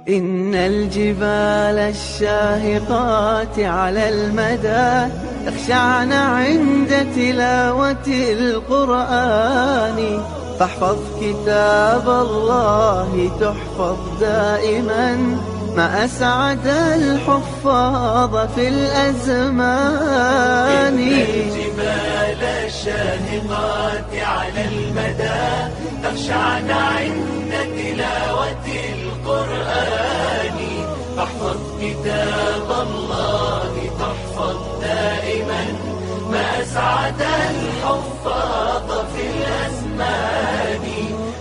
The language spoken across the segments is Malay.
إن الجبال الشاهقات على المدى تخشعن عند تلاوة القرآن، فاحفظ كتاب الله تحفظ دائما، ما أسعد الحفاظ في الأزمان. إن الجبال الشاهقات على المدى تخشعن عند تلاوة القرآن، فاحفظ كتاب الله تحفظ دائما، ما أسعد الحفاظ في الأزمان.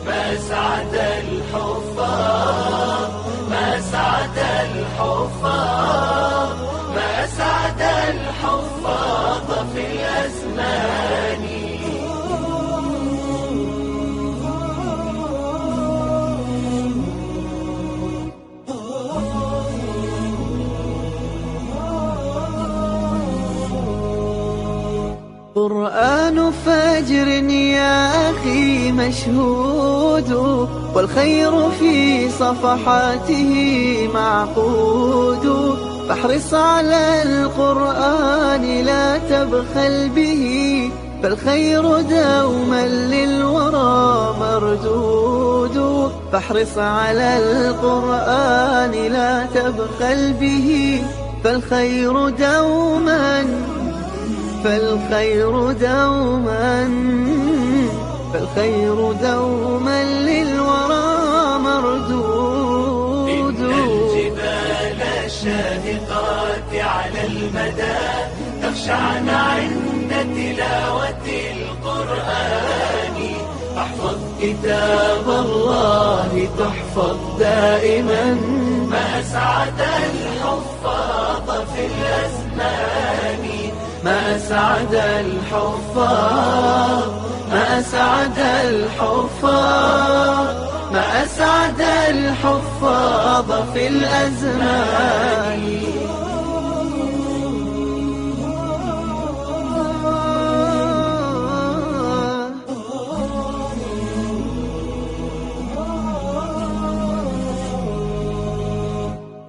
ما أسعد الحفاظ، ما أسعد الحفاظ، ما أسعد الحفاظ في الأزمان. قرآن فجر يا أخي مشهود، والخير في صفحاته معقود، فاحرص على القرآن لا تبخل به، فالخير دوما للورى مردود. فاحرص على القرآن لا تبخل به، فالخير دوما للورى مردود. إن الجبال الشاهقات على المدى تخشعن عند تلاوة القرآن، احفظ كتاب الله تحفظ دائما، ما أسعد الحفاظ في الأزمان. ما أسعد الحفاظ، ما أسعد الحفاظ، ما أسعد الحفاظ في الأزمان.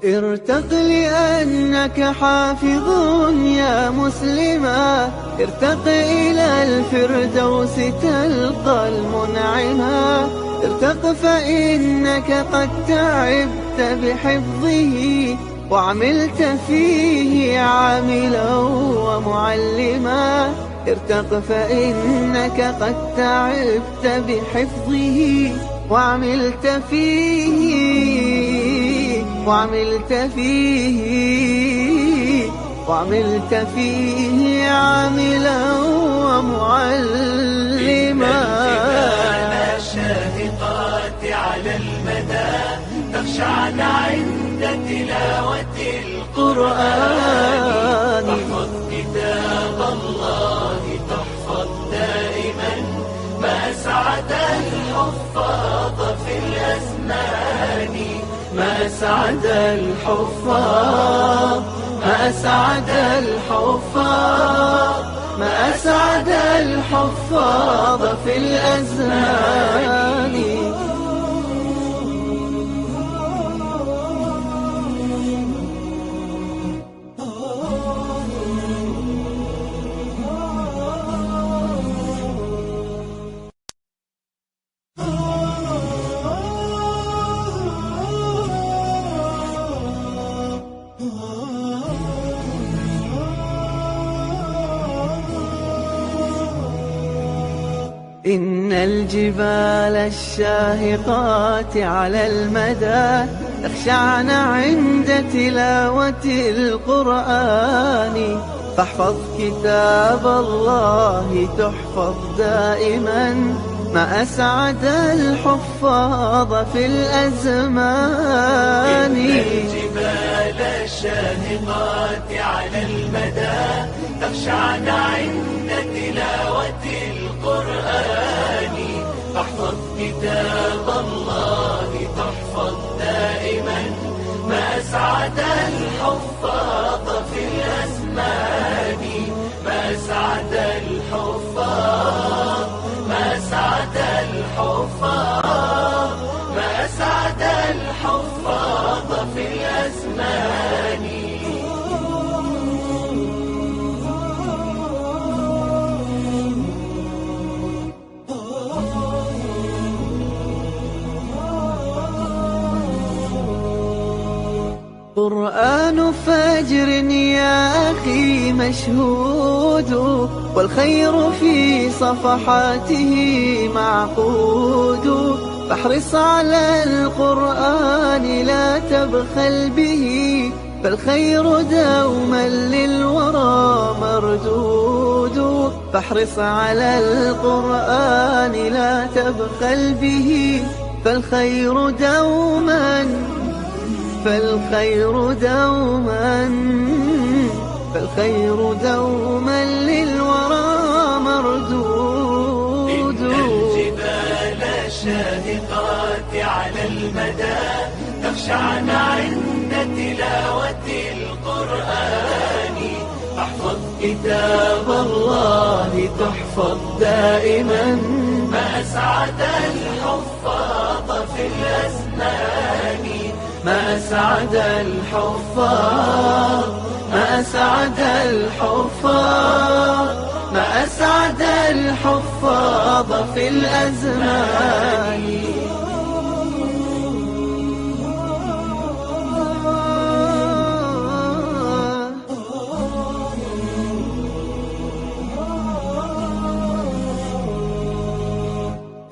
ارتق لأنك حافظ يا مسلما، ارتق إلى الفردوس تلقى المنعما. ارتق فإنك قد تعبت بحفظه، وعملت فيه عاملا ومعلما. ارتق فإنك قد تعبت بحفظه، وعملت فيه عاملا ومعلما. الجبال الشاهقات على المدى تخشعن عند تلاوة القرآن، احفظ كتاب الله تحفظ دائما، ما أسعد الحفاظ في الأزمان. ما أسعد الحفاظ، ما أسعد الحفاظ، ما أسعد الحفاظ في الأزمان. إن الجبال الشاهقات على المدى تخشعن عند تلاوة القرآن، فاحفظ كتاب الله تحفظ دائما، ما أسعد الحفاظ في الأزمان. إن الجبال الشاهقات على المدى تخشعن عند تلاوة القرآن، احفظ كتاب الله تحفظ دائما، ما أسعد الحفاظ في الأزمان. ما أسعد الحفاظ، ما أسعد الحفاظ، ما أسعد الحفاظ في الأزمان. قرآن فجر يا أخي مشهود، والخير في صفحاته معقود. فاحرص على القرآن لا تبخل به، فالخير دوما للورى مردود. فاحرص على القرآن لا تبخل به، فالخير دوما للورى مردود. إن الجبال الشاهقات على المدى تخشعن عند تلاوة القرآن. احفظ كتاب الله تحفظ دائما، ما أسعد الحفاظ في الأزمان. ما أسعد الحفاظ، ما أسعد الحفاظ، ما أسعد الحفاظ في الأزمان.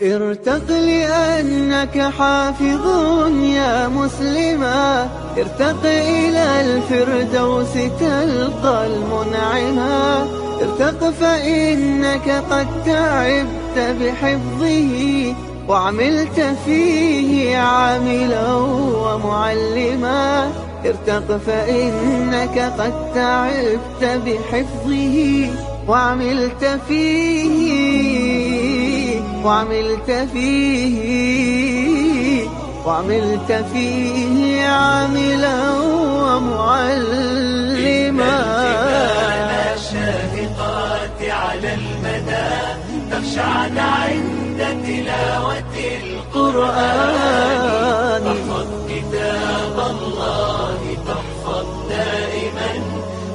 ارتق لأنك حافظ يا مسلما، ارتق إلى الفردوس تلقى المنعما. ارتق فإنك قد تعبت بحفظه، وعملت فيه عاملا ومعلما. ارتق فإنك قد تعبت بحفظه، وعملت فيه عاملا ومعلما. الجبال الشاهقات على المدى تخشعن عند تلاوة القرآن. احفظ كتاب الله تحفظ دائما،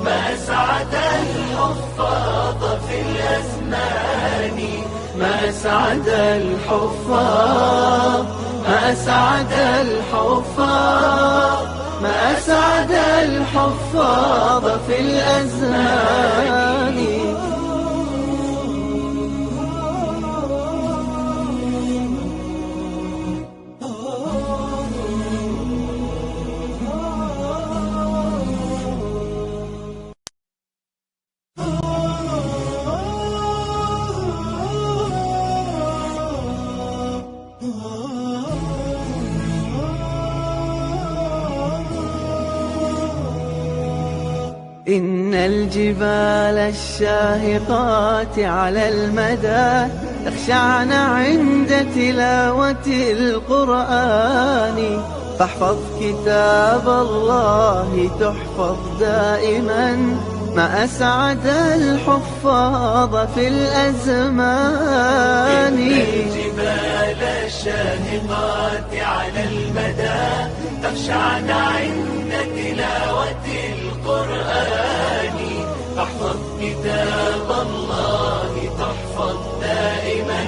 ما أسعد الحفاظ في الأزمان. ما أسعد الحفاظ، ما أسعد الحفاظ، ما أسعد الحفاظ في الأزمان. إن الجبال الشاهقات على المدى تخشعن عند تلاوة القرآن. فاحفظ كتاب الله تحفظ دائما، ما أسعد الحفاظ في الأزمان. إن الجبال الشاهقات على المدى تخشعن عند تلاوة القرآن. احفظ كتاب الله تحفظ دائما،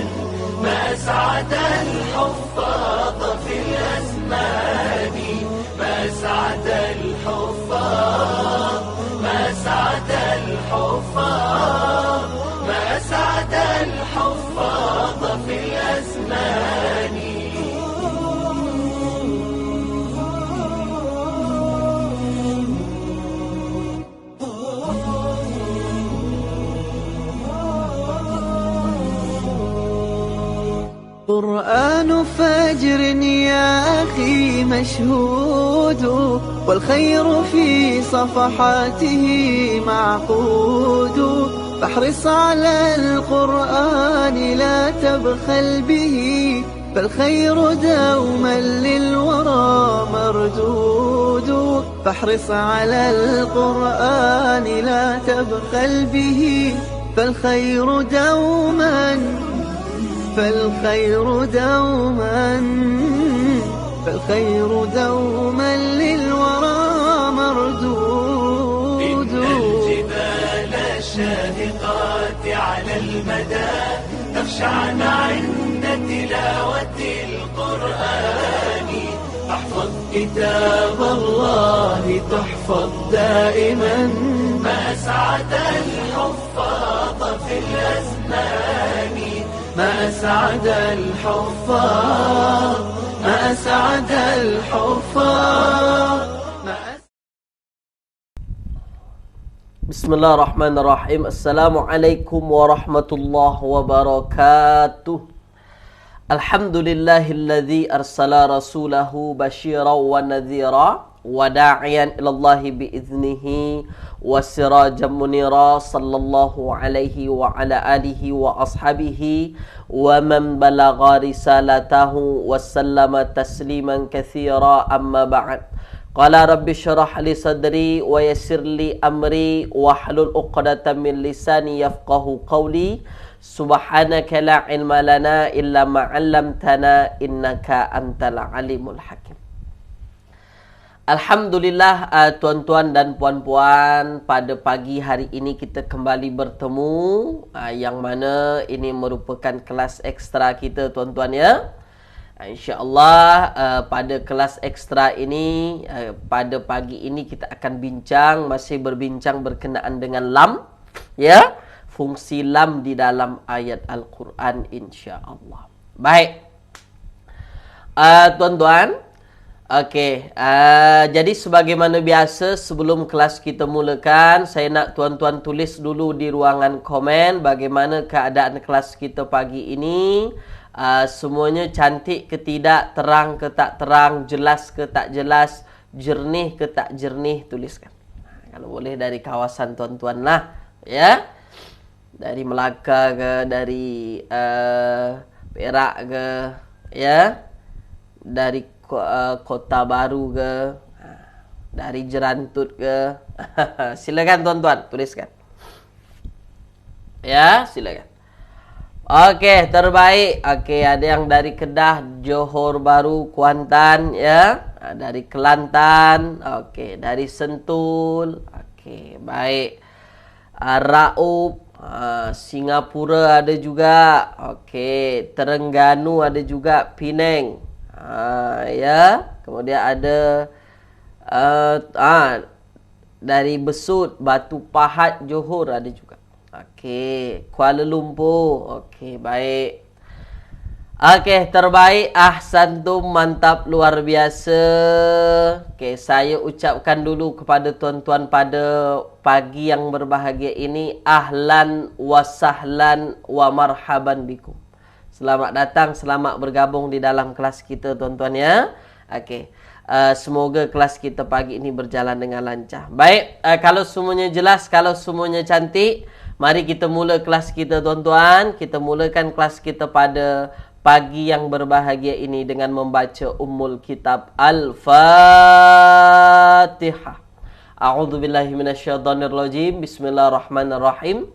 ما أسعد الحفاظ في الأزمان. ما أسعد الحفاظ، ما أسعد الحفاظ، ما أسعد الحفاظ في الأزمان. قرآن فجر يا أخي مشهود، والخير في صفحاته معقود. فاحرص على القرآن لا تبخل به، فالخير دوما للورى مردود. فاحرص على القرآن لا تبخل به، فالخير دوما والخير دوما للورى مردود. إن الجبال الشاهقات على المدى تخشعن عند تلاوة القرآن. احفظ كتاب الله تحفظ دائما، ما أسعد الحفاظ في الأزمان. ما أسعد الحفاظ، ما أسعد الحفاظ. Bismillahirrahmanirrahim. Assalamualaikum warahmatullahi wabarakatuh. Alhamdulillahilladzi arsala rasulahu basyiran wa nadhira wa da'iyan ilallahi biiznihi wa sirajan munira. Sallallahu alaihi wa ala alihi wa ashabihi wa man balagha risalatahu wa sallama tasliman katsira. Amma ba'd. Qala rabbi syrah li sadri wa yassir li amri wahlul 'uqdatam min lisani yafqahu qawli. Subhanaka la ilma lana illa ma 'allamtana innaka antal alimul hakim. Alhamdulillah, tuan-tuan dan puan-puan, pada pagi hari ini kita kembali bertemu, yang mana ini merupakan kelas ekstra kita, tuan-tuan ya. InsyaAllah pada kelas ekstra ini, pada pagi ini kita akan masih berbincang berkenaan dengan lam, ya, fungsi lam di dalam ayat Al-Quran, insyaAllah. Baik, tuan-tuan, okey, jadi sebagaimana biasa sebelum kelas kita mulakan, saya nak tuan-tuan tulis dulu di ruangan komen bagaimana keadaan kelas kita pagi ini. Semuanya cantik ke tidak, terang ke tak terang, jelas ke tak jelas, jernih ke tak jernih, tuliskan. Kalau boleh dari kawasan tuan-tuan lah, ya. Dari Melaka ke, dari Perak ke, ya. Dari Kota Baru ke, dari Jerantut ke. Silakan tuan-tuan, tuliskan. Ya, silakan. Okey, terbaik. Okey, ada yang dari Kedah, Johor Bahru, Kuantan, ya. Dari Kelantan, okey, dari Sentul, okey, baik. Raub, Singapura ada juga, okey. Terengganu ada juga, Penang, ya. Kemudian ada dari Besut, Batu Pahat, Johor ada juga. Okey, Kuala Lumpur. Okey, baik. Okey, terbaik. Ahsantum, mantap, luar biasa. Okey, saya ucapkan dulu kepada tuan-tuan pada pagi yang berbahagia ini, ahlan wa sahlan wa marhaban bikum. Selamat datang, selamat bergabung di dalam kelas kita, tuan-tuan ya. Okey. Semoga kelas kita pagi ini berjalan dengan lancar. Baik, kalau semuanya jelas, kalau semuanya cantik, mari kita mula kelas kita, tuan-tuan. Kita mulakan kelas kita pada pagi yang berbahagia ini dengan membaca Ummul Kitab Al-Fatihah. A'udzubillahi minasyaitonirrajim. Bismillahirrahmanirrahim.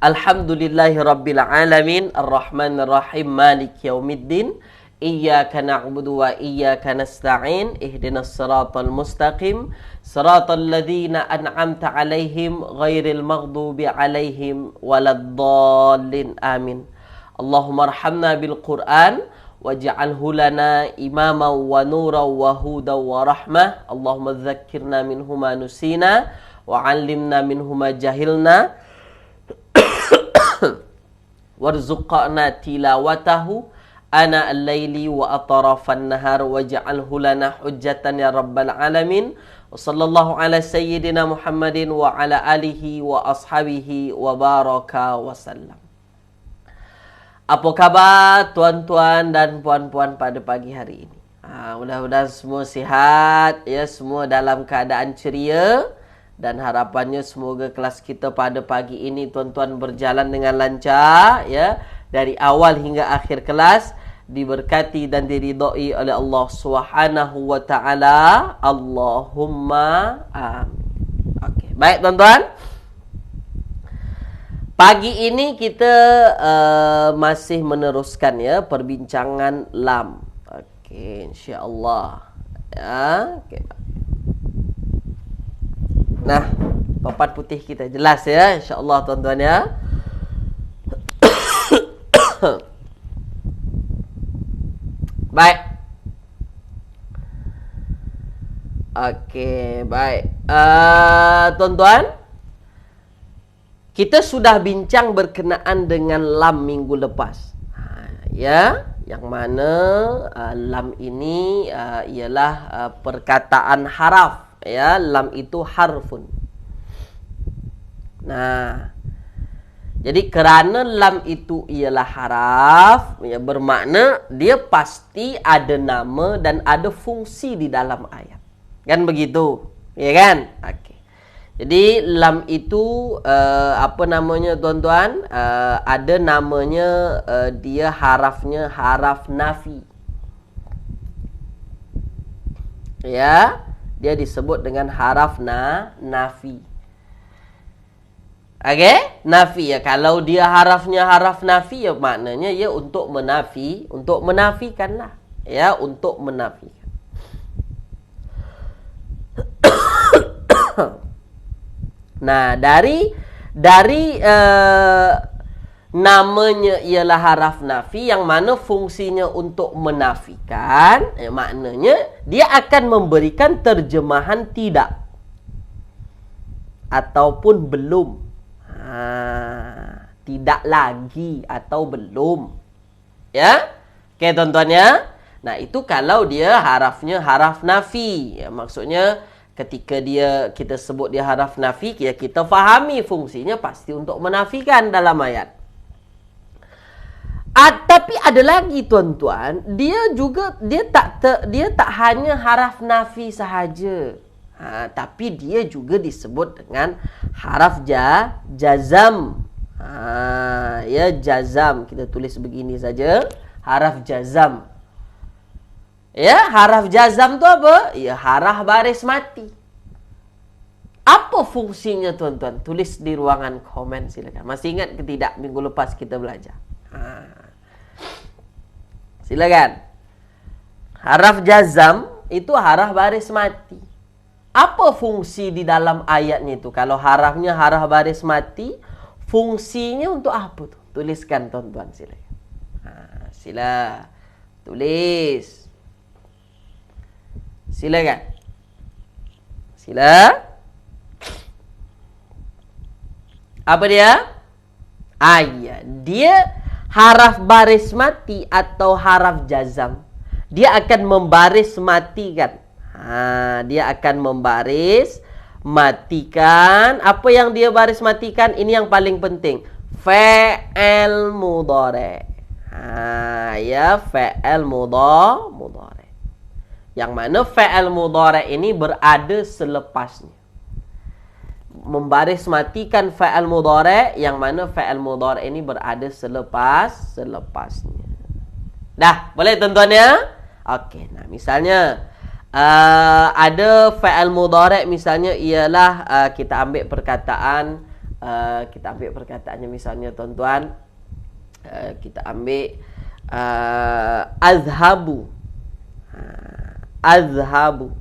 Alhamdulillahirabbil alamin, arrahmanirrahim, maliki yaumiddin. Iyyaka na'budu wa iyyaka nasta'in. Ihdinas siratal mustaqim. Siratal ladzina an'amta 'alaihim ghairil maghdubi 'alaihim waladdallin. Amin. Allahumma arhamna bil Qur'an waj'alhu lana imaman wa nuran wa hudan wa rahmah. Allahumma dzakkirna minhu ma nusina wa 'allimna minhu ma jahilna warzuqna tilawatahu ana al-laili wa atrafan nahar waj'alhu lana hujjatan ya rabbal alamin. Wa sallallahu ala sayyidina Muhammadin wa ala alihi wa ashabihi wa baraka wa sallam. Apa khabar tuan-tuan dan puan-puan pada pagi hari ini? Mudah-mudahan semua sihat, ya, semua dalam keadaan ceria, dan harapannya semoga kelas kita pada pagi ini, tuan-tuan, berjalan dengan lancar, ya, dari awal hingga akhir kelas, diberkati dan diridhai oleh Allah Subhanahu wa taala. Allahumma amin. Okey, baik tuan-tuan. Pagi ini kita masih meneruskan, ya, perbincangan lam. Okey, insya-Allah. Ya, okey. Nah, papan putih kita jelas ya, insya-Allah tuan-tuan ya. Baik. Okey, baik. Tuan-tuan, kita sudah bincang berkenaan dengan lam minggu lepas. Ya, yang mana lam ini ialah perkataan haraf. Ya, lam itu harfun. Nah, jadi kerana lam itu ialah haraf, ya, bermakna dia pasti ada nama dan ada fungsi di dalam ayat. Kan begitu, ya kan? Okey. Jadi lam itu apa namanya tuan-tuan? Ada namanya, dia harafnya haraf nafi. Ya, dia disebut dengan haraf nafi. Okey, nafi ya. Kalau dia harafnya haraf nafi, ya maknanya ya untuk menafi, untuk menafikanlah. Ya, untuk menafikan. Nah, dari namanya ialah haraf nafi yang mana fungsinya untuk menafikan, maknanya dia akan memberikan terjemahan tidak ataupun belum. Tidak lagi atau belum. Ya? Okey tuan-tuan ya. Nah, itu kalau dia harafnya haraf nafi. Ya, maksudnya ketika kita sebut dia haraf nafi, ya kita fahami fungsinya pasti untuk menafikan dalam ayat. Tapi ada lagi tuan-tuan, dia tak hanya haraf nafi sahaja. Tapi dia juga disebut dengan haraf jazam. Ya, jazam. Kita tulis begini saja, haraf jazam. Ya, haraf jazam tu apa? Ya, haraf baris mati. Apa fungsinya tuan-tuan? Tulis di ruangan komen silakan. Masih ingat ke tidak minggu lepas kita belajar? Silakan. Haraf jazam itu haraf baris mati. Apa fungsi di dalam ayatnya itu? Kalau harafnya haraf baris mati, fungsinya untuk apa tu? Tuliskan tuan-tuan silakan. Sila tulis. Silakan. Sila. Apa dia? Ya. Dia haraf baris mati atau haraf jazam. Dia akan membaris matikan. Dia akan membaris matikan. Apa yang dia baris matikan? Ini yang paling penting. Fa'al mudhari'. Ya, fa'al mudhari'. Yang mana fa'al mudhari' ini berada selepasnya. Membaris matikan fa'al mudhari', yang mana fa'al mudhari' ini berada selepasnya. Dah, boleh tuan-tuan ya? Okey, nah misalnya ada fa'al mudhari' misalnya ialah kita ambil perkataannya misalnya tuan-tuan, kita ambil azhabu. Azhabu.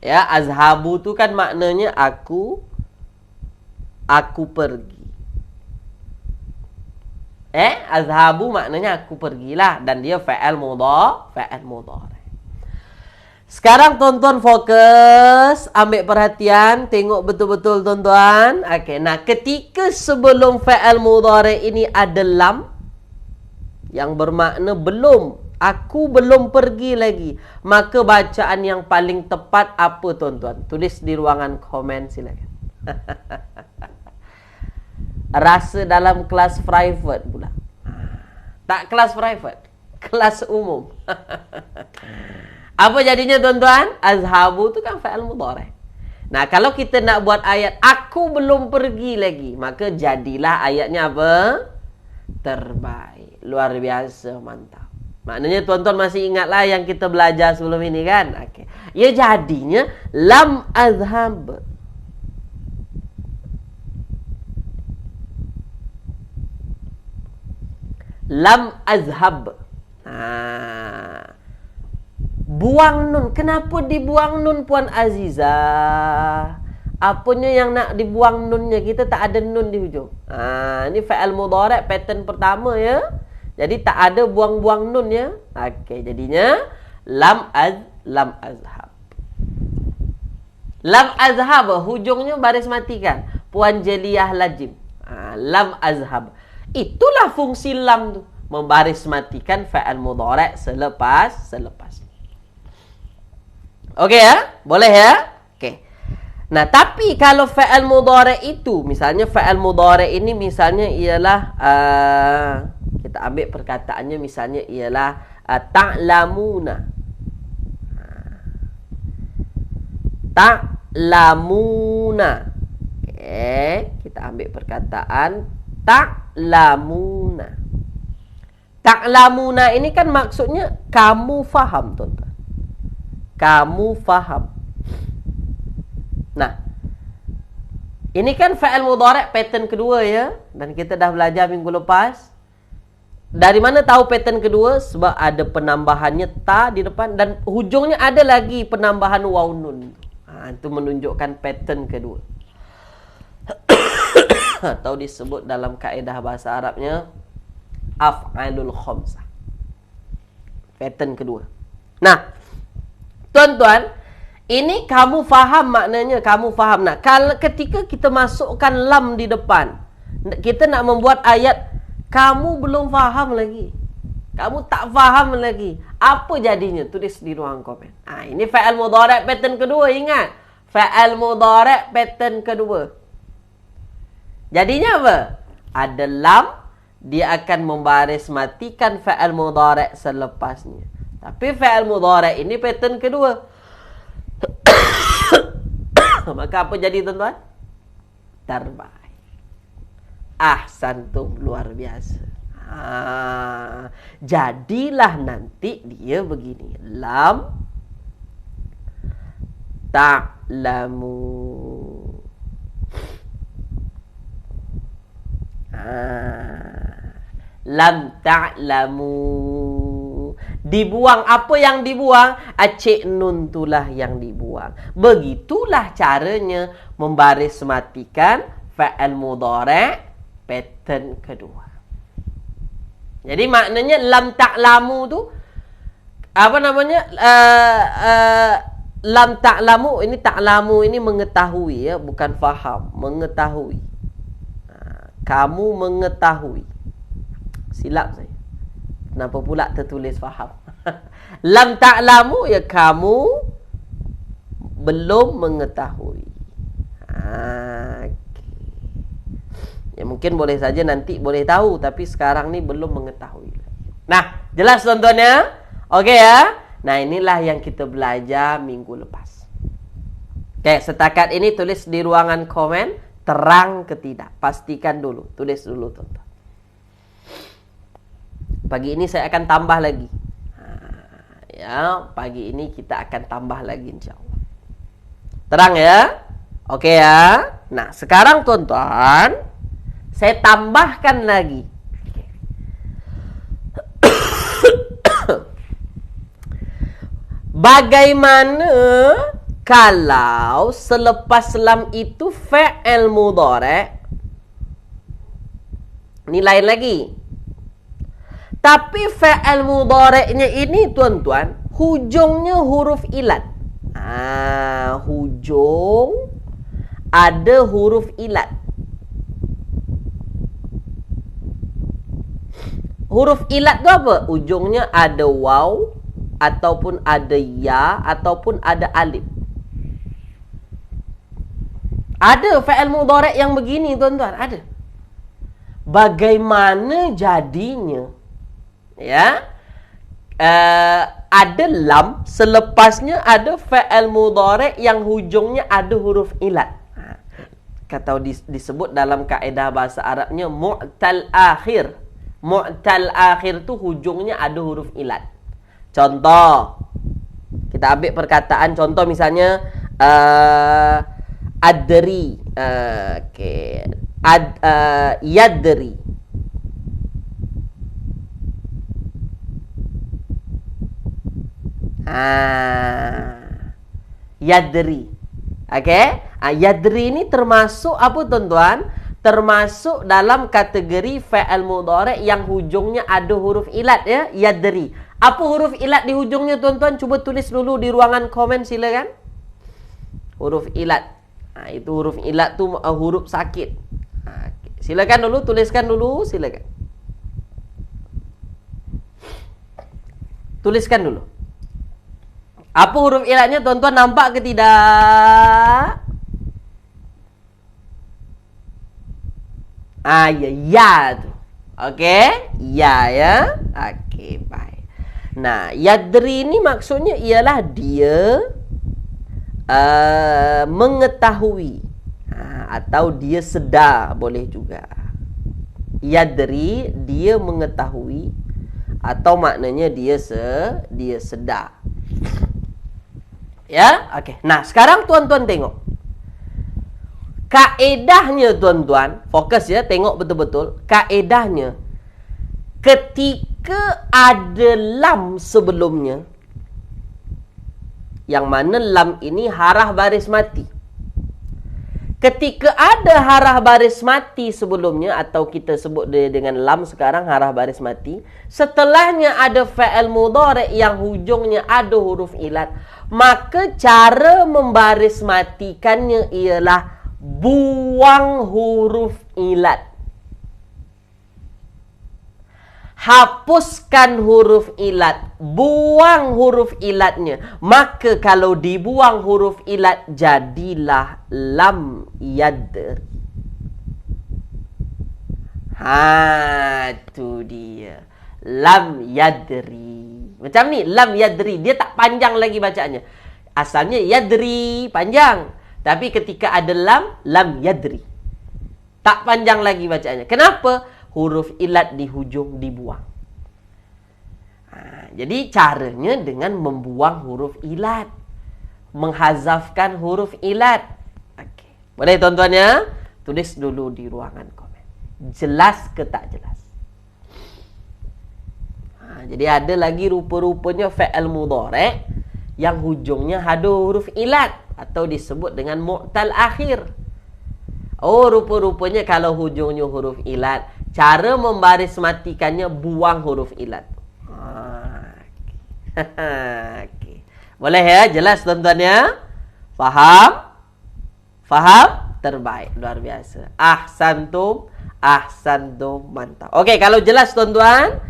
Ya, azhabu tu kan maknanya aku pergi. Azhabu maknanya aku pergilah, dan dia fa'al mudhari'. Sekarang tuan-tuan fokus, ambil perhatian, tengok betul-betul tuan-tuan. Okey, nah ketika sebelum fa'al mudhari' ini ada lam yang bermakna belum, aku belum pergi lagi, maka bacaan yang paling tepat apa tuan-tuan? Tulis di ruangan komen silakan. Rasa dalam kelas private pula. Tak kelas private, kelas umum. Apa jadinya tuan-tuan? Azhabu tu kan fa'al mudhari'. Nah, kalau kita nak buat ayat aku belum pergi lagi, maka jadilah ayatnya apa? Terbaik. Luar biasa, mantap. Maknanya tuan-tuan masih ingatlah yang kita belajar sebelum ini kan? Okey. Ya, jadinya lam azhab. Lam azhab. Buang nun. Kenapa dibuang nun, Puan Azizah? Apanya yang nak dibuang nunnya? Kita tak ada nun di hujung. Ini fa'al mudhari' pattern pertama ya. Jadi tak ada buang-buang nun ya. Okey, jadinya lam azhab. Lam azhab hujungnya baris matikan. Puan Jeliyah Lajim. Lam azhab. Itulah fungsi lam tu, membaris matikan fa'al mudhari' selepas. Okey ya? Boleh ya? Okey. Nah, tapi kalau fa'al mudhari' itu, misalnya fa'al mudhari' ini misalnya ialah kita ambil perkataannya misalnya ialah ta'lamuna. Ta'lamuna. Okey, kita ambil perkataan ta'lamuna. Ta'lamuna ini kan maksudnya kamu faham, tuan-tuan. Kamu faham. Nah, ini kan fa'al mudhari' pattern kedua ya. Dan kita dah belajar minggu lepas. Dari mana tahu pattern kedua? Sebab ada penambahannya ta di depan. Dan hujungnya ada lagi penambahan waw nun. Itu menunjukkan pattern kedua. Atau disebut dalam kaedah bahasa Arabnya af'alul khamsah. Pattern kedua. Nah, tuan-tuan, ini kamu faham maknanya, kamu faham. Nah, kalau ketika kita masukkan lam di depan, kita nak membuat ayat kamu belum faham lagi. Kamu tak faham lagi. Apa jadinya? Tulis di ruang komen. Ini fa'al mudhari' pattern kedua, ingat. Fa'al mudhari' pattern kedua. Jadinya apa? Ada lam, dia akan membaris matikan fa'al mudhari' selepasnya. Tapi fa'al mudhari' ini pattern kedua. Maka apa jadi, tuan-tuan? Terbaik. Ahsantum, luar biasa. Jadilah nanti dia begini. Lam ta'lamu. Lam ta'lamu. Dibuang. Apa yang dibuang? Acik nun tulah yang dibuang. Begitulah caranya membaris matikan fa'al mudhari' pattern kedua. Jadi maknanya lam ta'lamu tu apa namanya? Lam ta'lamu, ini ta'lamu ini mengetahui ya, bukan faham, mengetahui. Kamu mengetahui. Silap saya. Kenapa pula tertulis faham? Lam ta'lamu ya, kamu belum mengetahui. Ya mungkin boleh saja nanti boleh tahu, tapi sekarang ni belum mengetahui. Nah, jelas tuan-tuan ya? Okey ya? Nah, inilah yang kita belajar minggu lepas. Okey, setakat ini tulis di ruangan komen terang ke tidak. Pastikan dulu, tulis dulu tuan-tuan. Pagi ini saya akan tambah lagi. Ya, pagi ini kita akan tambah lagi insya-Allah. Terang ya? Okey ya? Nah, sekarang tuan-tuan, saya tambahkan lagi. Bagaimana kalau selepas lam itu fa'il mudhari'? Ini lain lagi. Tapi fa'il mudhari'nya ini tuan-tuan, hujungnya huruf ilat. Hujung ada huruf ilat. Huruf ilat tu apa? Ujungnya ada waw, ataupun ada ya, ataupun ada alif. Ada fa'il mudhari' yang begini tuan-tuan, ada. Bagaimana jadinya? Ya. Ada lam, selepasnya ada fa'il mudhari' yang hujungnya ada huruf ilat. Kata disebut dalam kaedah bahasa Arabnya mu'tal akhir. Mu'tal akhir tu hujungnya ada huruf ilat. Contoh, kita ambil perkataan contoh misalnya adri, yadri. Yadri. Okey? Yadri ini termasuk apa tuan-tuan? Termasuk dalam kategori fa'il mudhari' yang hujungnya ada huruf ilat ya, yadri. Apa huruf ilat di hujungnya tuan-tuan? Cuba tulis dulu di ruangan komen silakan. Huruf ilat. Itu huruf ilat tu huruf sakit. Silakan dulu, tuliskan dulu, silakan. Tuliskan dulu. Apa huruf ilatnya tuan-tuan, nampak ke tidak? Ya tu. Okey? Ya. Okey, baik. Nah, yadri ini maksudnya ialah dia mengetahui. Atau dia sedar, boleh juga. Yadri, dia mengetahui. Atau maknanya dia sedar. Ya? Okey. Nah, sekarang tuan-tuan tengok. Kaedahnya tuan-tuan, fokus ya, tengok betul-betul. Kaedahnya, ketika ada lam sebelumnya, yang mana lam ini harah baris mati. Ketika ada harah baris mati sebelumnya, atau kita sebut dia dengan lam sekarang, harah baris mati, setelahnya ada fa'il mudhari' yang hujungnya ada huruf ilat, maka cara membaris matikannya ialah buang huruf ilat. Hapuskan huruf ilat, buang huruf ilatnya. Maka kalau dibuang huruf ilat, jadilah lam yadri. Tu dia. Lam yadri. Macam ni, lam yadri. Dia tak panjang lagi bacaannya. Asalnya yadri, panjang. Tapi ketika ada lam yadri. Tak panjang lagi bacaannya. Kenapa? Huruf ilat di hujung dibuang. Jadi caranya dengan membuang huruf ilat. Menghazafkan huruf ilat. Okey. Boleh tuan-tuan ya? Tulis dulu di ruangan komen. Jelas ke tak jelas? Jadi ada lagi rupa-rupanya fa'il mudhari' yang hujungnya ada huruf ilat. Atau disebut dengan mu'tal akhir. Rupa-rupanya kalau hujungnya huruf ilat, cara membaris matikannya buang huruf ilat. Okay. Boleh ya? Jelas tuan-tuan ya? Faham? Faham? Terbaik. Luar biasa. Ahsantum. Mantap. Okey, kalau jelas tuan-tuan.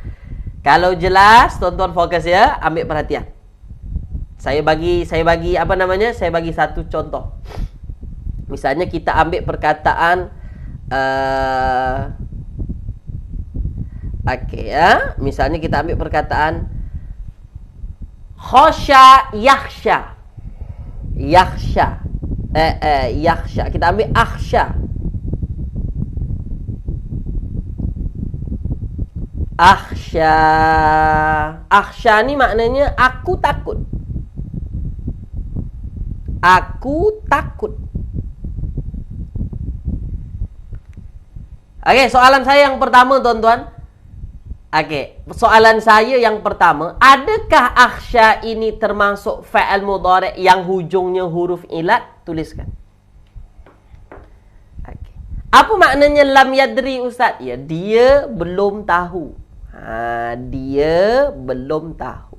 Kalau jelas, tuan-tuan fokus ya. Ambil perhatian. Saya bagi apa namanya? Saya bagi satu contoh. Misalnya kita ambil perkataan ya. Misalnya kita ambil perkataan khasya yakhsha. Yakhsha. Yakhsha. Kita ambil akhsha. Akhsha. Akhsha ni maknanya aku takut. Aku takut. Okey, soalan saya yang pertama tuan-tuan. Okey, soalan saya yang pertama, adakah akhsha ini termasuk fa'il mudhari' yang hujungnya huruf ilat? Tuliskan. Okey. Apa maknanya lam yadri ustaz? Ya, dia belum tahu. Dia belum tahu.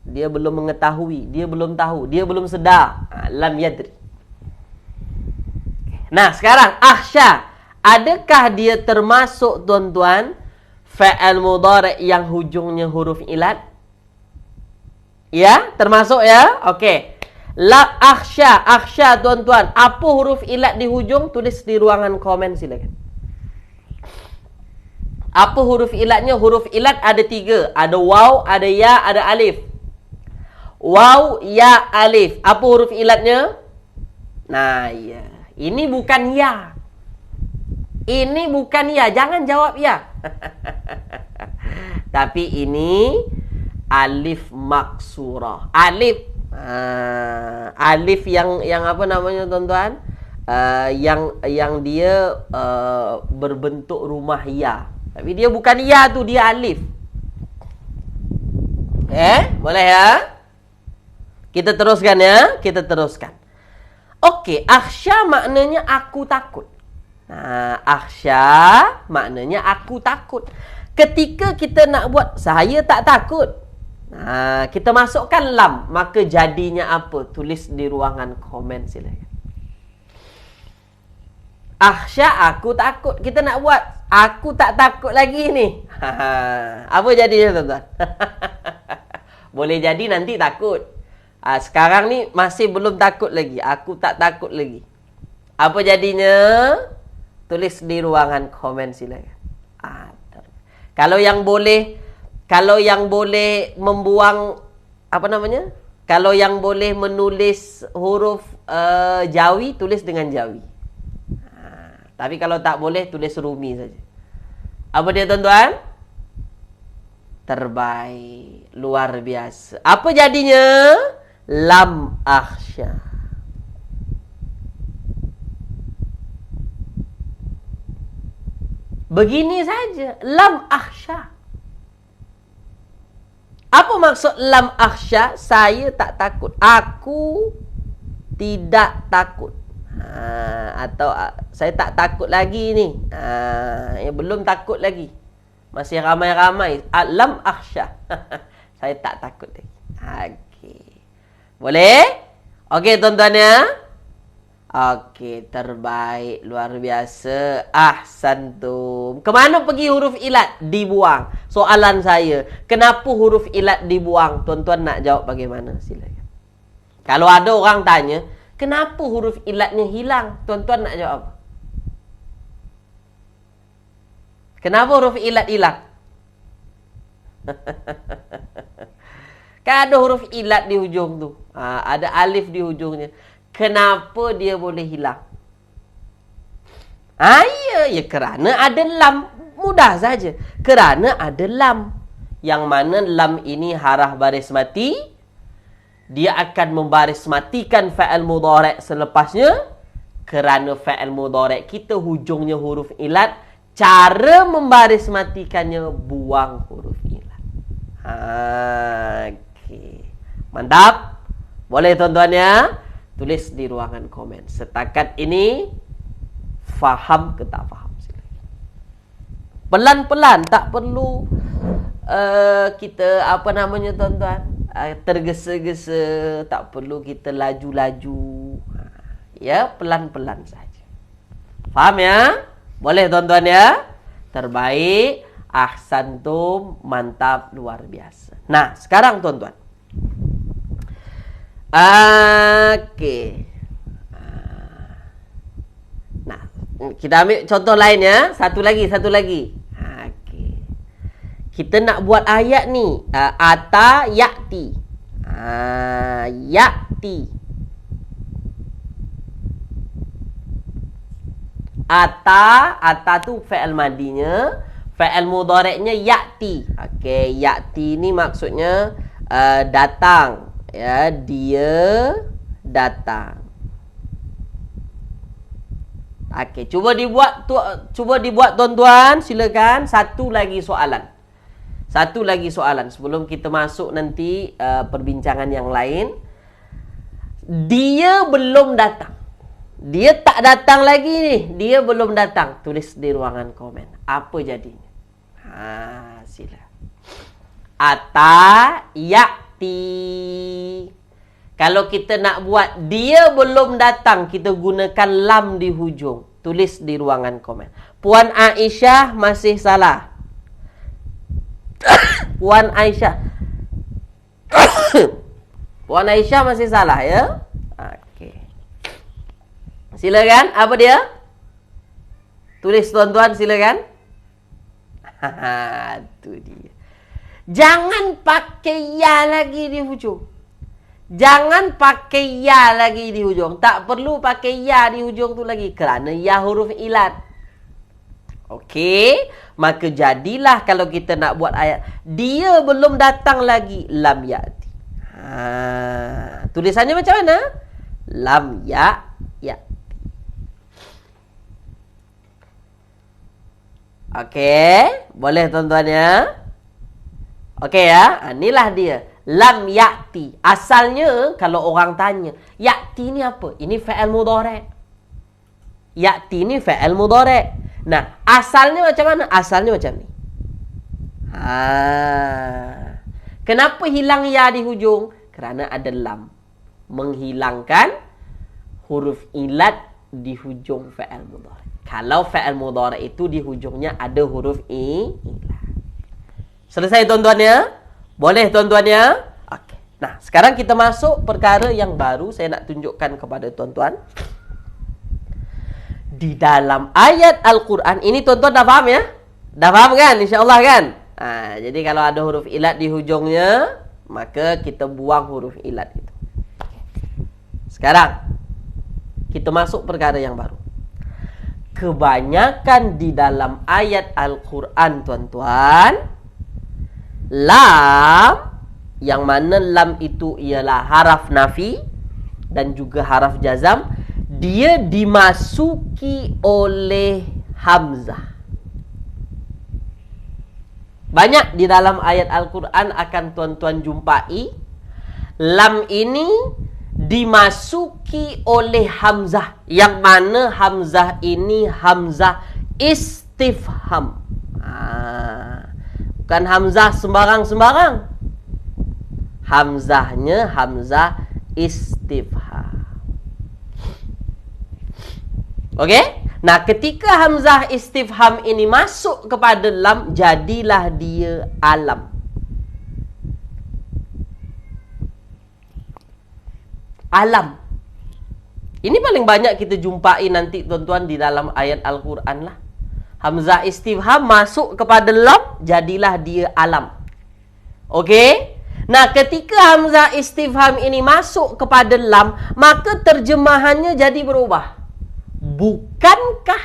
Dia belum mengetahui, dia belum tahu, dia belum sedar. Lam yadri. Nah, sekarang akhsha, adakah dia termasuk tuan-tuan fa'il mudhari' yang hujungnya huruf ilat? Ya, termasuk ya? Okey. La akhsha tuan-tuan, apa huruf ilat di hujung? Tulis di ruangan komen silakan. Apa huruf ilatnya? Huruf ilat ada 3. Ada waw, ada ya, ada alif. Waw, ya, alif. Apa huruf ilatnya? Nah, ya. Ini bukan ya. Ini bukan ya. Jangan jawab ya. Tapi ini alif maksurah. Alif. Alif yang apa namanya tuan-tuan? Yang dia berbentuk rumah ya. Tapi dia bukan ya tu, dia alif. Boleh ya? Kita teruskan ya. Kita teruskan. Okey, akhsya maknanya aku takut. Nah, akhsya maknanya aku takut. Ketika kita nak buat saya tak takut. Nah, kita masukkan lam, maka jadinya apa? Tulis di ruangan komen silakan. Akhsya aku takut. Kita nak buat aku tak takut lagi ni. Apa jadinya tuan-tuan? Boleh jadi nanti takut. Sekarang ni masih belum takut lagi. Aku tak takut lagi. Apa jadinya? Tulis di ruangan komen silakan. Kalau yang boleh membuang apa namanya? Kalau yang boleh menulis huruf Jawi, tulis dengan Jawi. Tapi kalau tak boleh, tulis Rumi saja. Apa dia tuan-tuan? Terbaik. Luar biasa. Apa jadinya? Lam akhsya. Begini saja. Lam akhsya. Apa maksud lam akhsya? Saya tak takut. Aku tidak takut. Atau saya tak takut lagi ni. Belum takut lagi. Masih ramai-ramai. Lam akhsya. Saya tak takut lagi. Okey. Boleh? Okey tuan-tuan ya. Okey, terbaik. Luar biasa. Ahsantum. Kemana pergi huruf ilat? Dibuang. Soalan saya, kenapa huruf ilat dibuang? Tuan-tuan nak jawab bagaimana? Silakan. Kalau ada orang tanya, kenapa huruf ilatnya hilang? Tuan-tuan nak jawab apa? Kenapa huruf ilat hilang? Kan ada huruf ilat di hujung tu. Ada alif di hujungnya. Kenapa dia boleh hilang? Ya kerana ada lam. Mudah saja. Kerana ada lam. Yang mana lam ini harah baris mati. Dia akan membaris matikan fa'al mudhari' selepasnya. Kerana fa'al mudhari' kita hujungnya huruf ilat. Cara membaris matikannya, buang huruf ilat. Okey. Mantap? Boleh tuan-tuan ya? Tulis di ruangan komen. Setakat ini, faham ke tak faham? Pelan-pelan. Tak perlu kita, apa namanya tuan-tuan, tergesa-gesa. Tak perlu kita laju-laju. Ya, pelan-pelan saja. Faham ya? Boleh tuan-tuan ya? Terbaik. Ahsantum. Mantap. Luar biasa. Nah, sekarang tuan-tuan. Okey. Nah, kita ambil contoh lain ya. Satu lagi. Okey. Kita nak buat ayat ni. Ata ya'ti. Ya'ti. Ata tu fa'al madinya. Fa'al mudhari'nya ya'ti. Okey, ya'ti ni maksudnya datang. Ya, dia datang. Okey, cuba dibuat tuan-tuan, silakan. Satu lagi soalan sebelum kita masuk nanti perbincangan yang lain. Dia belum datang. Dia tak datang lagi ni. Dia belum datang. Tulis di ruangan komen. Apa jadinya? Sila. Ata ya'ti. Kalau kita nak buat dia belum datang, kita gunakan lam di hujung. Tulis di ruangan komen. Puan Aisyah masih salah. Puan Aisyah. Puan Aisyah masih salah ya? Okey. Silakan. Apa dia? Tulis tuan-tuan, silakan. Itu dia. Jangan pakai ya lagi di hujung. Jangan pakai ya lagi di hujung. Tak perlu pakai ya di hujung tu lagi. Kerana ya huruf ilat. Okey. Maka jadilah kalau kita nak buat ayat. Dia belum datang lagi. Lam ya'ti. Tulisannya macam mana? Lam ya'ti. Okey. Boleh tuan-tuan ya? Okey ya. Inilah dia. Lam ya'ti. Asalnya kalau orang tanya, ya'ti ni apa? Ini fa'il mudhari'. Ya'ti ni fa'il mudhari'. Nah, asalnya macam mana? Asalnya macam ni. Kenapa hilang ya di hujung? Kerana ada lam. Menghilangkan huruf ilat di hujung fa'il mudhari'. Kalau fa'il mudhari' itu di hujungnya ada huruf ilat. Selesai tuan-tuan ya? Boleh tuan-tuan ya? Okey. Nah, sekarang kita masuk perkara yang baru saya nak tunjukkan kepada tuan-tuan. Di dalam ayat Al-Quran, ini tuan-tuan dah faham ya? Dah faham kan? InsyaAllah kan? Jadi kalau ada huruf ilat di hujungnya, maka kita buang huruf ilat itu. Sekarang, kita masuk perkara yang baru. Kebanyakan di dalam ayat Al-Quran, tuan-tuan, lam, yang mana lam itu ialah haraf nafi dan juga haraf jazam, dia dimasuki oleh hamzah. Banyak di dalam ayat Al-Quran akan tuan-tuan jumpai lam ini dimasuki oleh hamzah, yang mana hamzah ini hamzah istifham. Bukan hamzah sembarang-sembarang. Hamzahnya hamzah istifham. Okey? Nah, ketika hamzah istifham ini masuk kepada lam, jadilah dia alam. Alam. Ini paling banyak kita jumpai nanti tuan-tuan di dalam ayat Al-Quran lah. Hamzah istifham masuk kepada lam, jadilah dia alam. Okey? Nah, ketika hamzah istifham ini masuk kepada lam, maka terjemahannya jadi berubah. Bukankah?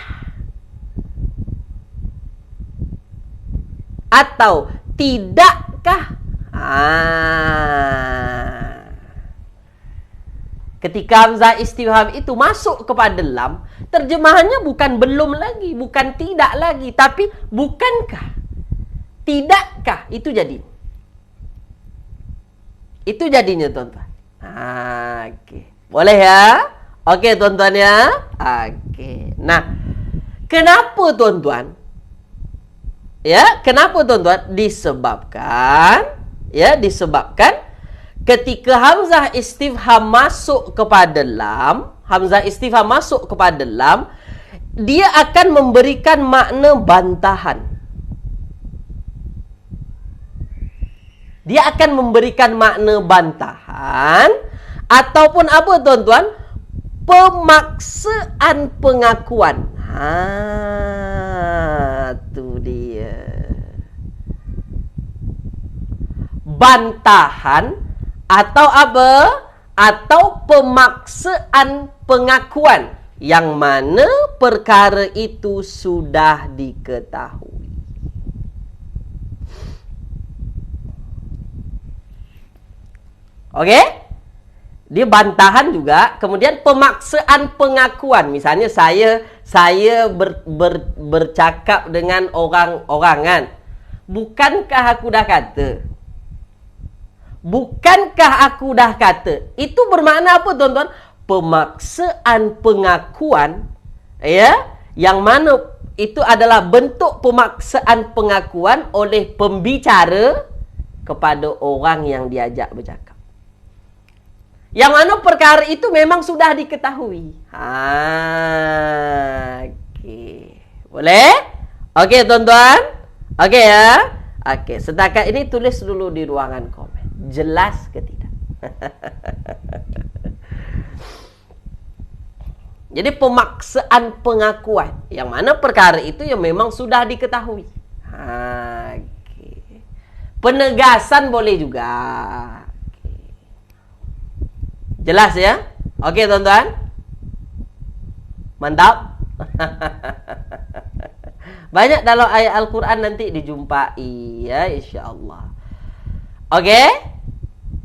Atau tidakkah? Ketika hamzah istifham itu masuk kepada lam, terjemahannya bukan belum lagi, bukan tidak lagi, tapi bukankah, tidakkah, itu jadi. Itu jadinya tuan-tuan. Okey. Boleh ya? Okey tuan-tuan ya? Okey. Nah, kenapa tuan-tuan? Ya, kenapa tuan-tuan? Disebabkan ketika hamzah istifham masuk kepada lam, hamzah istifham masuk kepada lam, dia akan memberikan makna bantahan. Dia akan memberikan makna bantahan ataupun apa tuan-tuan? Pemaksaan pengakuan. Tu dia. Bantahan atau apa? Atau pemaksaan pengakuan yang mana perkara itu sudah diketahui. Okey? Dia bantahan juga, kemudian pemaksaan pengakuan. Misalnya saya bercakap dengan orang kan. Bukankah aku dah kata? Bukankah aku dah kata? Itu bermakna apa tuan-tuan? Pemaksaan pengakuan, ya, yang mana itu adalah bentuk pemaksaan pengakuan oleh pembicara kepada orang yang diajak bercakap. Yang mana perkara itu memang sudah diketahui. Okey. Boleh? Okey tuan-tuan? Okey ya? Okey, setakat ini tulis dulu di ruangan komen. Jelas ke tidak? Jadi pemaksaan pengakuan, yang mana perkara itu yang memang sudah diketahui. Okey. Penegasan boleh juga. Jelas ya? Okey tuan-tuan? Mantap? Banyak dalam ayat Al-Quran nanti dijumpai ya, insya-Allah. Okey?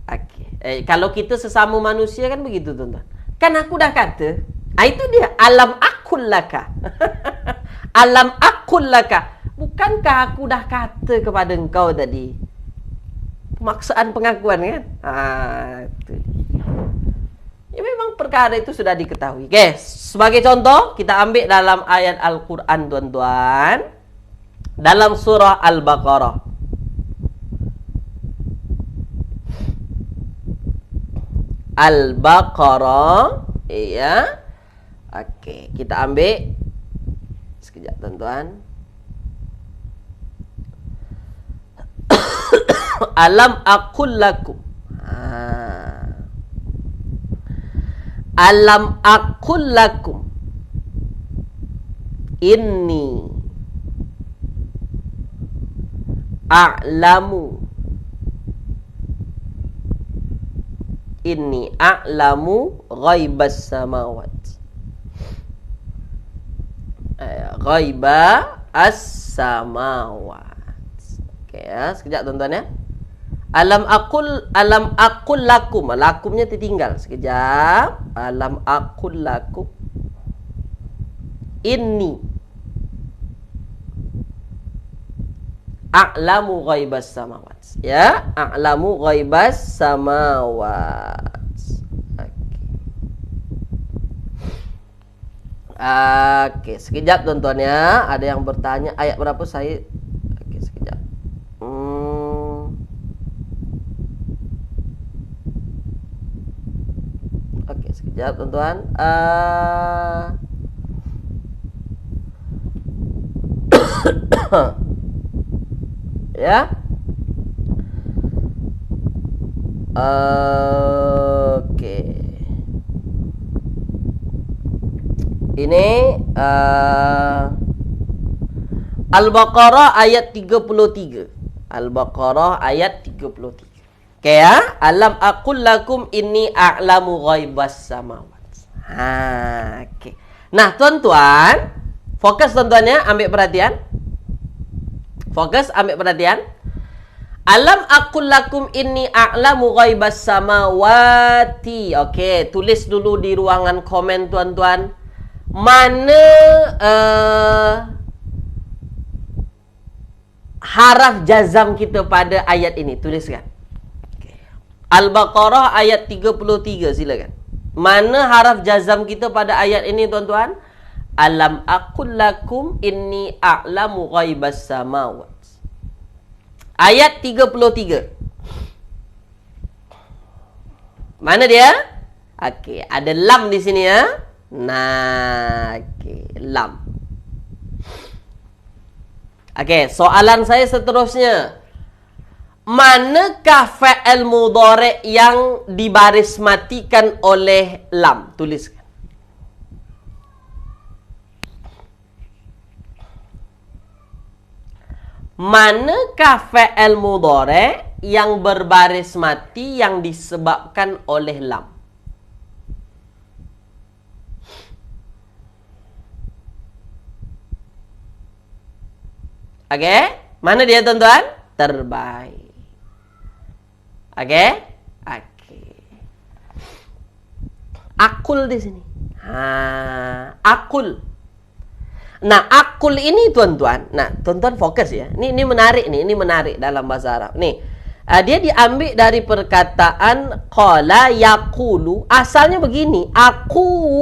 Okey. Kalau kita sesama manusia kan begitu tuan-tuan. Kan aku dah kata. Itu dia alam aqul laka. Alam aqul laka. Bukankah aku dah kata kepada engkau tadi? Pemaksaan pengakuan kan? Itu. Ya memang perkara itu sudah diketahui. Oke, sebagai contoh kita ambil dalam ayat Al-Qur'an tuan-tuan. Dalam surah Al-Baqarah. Al-Baqarah, iya. Oke, kita ambil sekejap tuan-tuan. Alam aqul lakum. Alam aqul lakum inni a'lamu ghaibas samawat. Ghaiba as-samawat. Oke ya, sekejap tuan-tuan ya. Alam aqul lakum. Lakumnya tertinggal. Sekejap. Alam aqul lakum inni a'lamu ghaibas samawat. Ya, a'lamu ghaibas samawat. Oke, sekejap tuan-tuan ya. Ada yang bertanya ayat berapa saya. Oke, sekejap. Oke, sekejap tuan-tuan. Ya. Oke. Ini Al-Baqarah ayat 33. Al-Baqarah ayat 33. Oke ya, alam aqul lakum inni a'lamu ghaibas samawat. Oke. Nah, tuan-tuan, fokus tuan-tuan ya, ambil perhatian. Fokus, ambil perhatian. Alam aqul lakum inni a'lamu ghaibas samawati. Oke, tulis dulu di ruangan komen tuan-tuan. Mana haraf jazam kita pada ayat ini? Tuliskan. Al-Baqarah ayat 33, silakan. Mana haraf jazam kita pada ayat ini tuan-tuan? Alam aqul lakum inni a'lamu ghaibas samawat. Ayat 33. Mana dia? Okey, ada lam di sini ya. Nah, okey, lam. Okey, soalan saya seterusnya. Manakah fa'il mudhari' yang dibaris matikan oleh lam? Tuliskan. Manakah fa'il mudhari' yang berbaris mati yang disebabkan oleh lam? Okey, mana dia tuan-tuan? Terbaik. Okey? Okey. Akul di sini. Akul. Nah, akul ini tuan-tuan. Nah, tuan-tuan fokus ya. Ini menarik nih, ini menarik dalam bahasa Arab. Nih, dia diambil dari perkataan qala yaqulu. Asalnya begini, aqulu.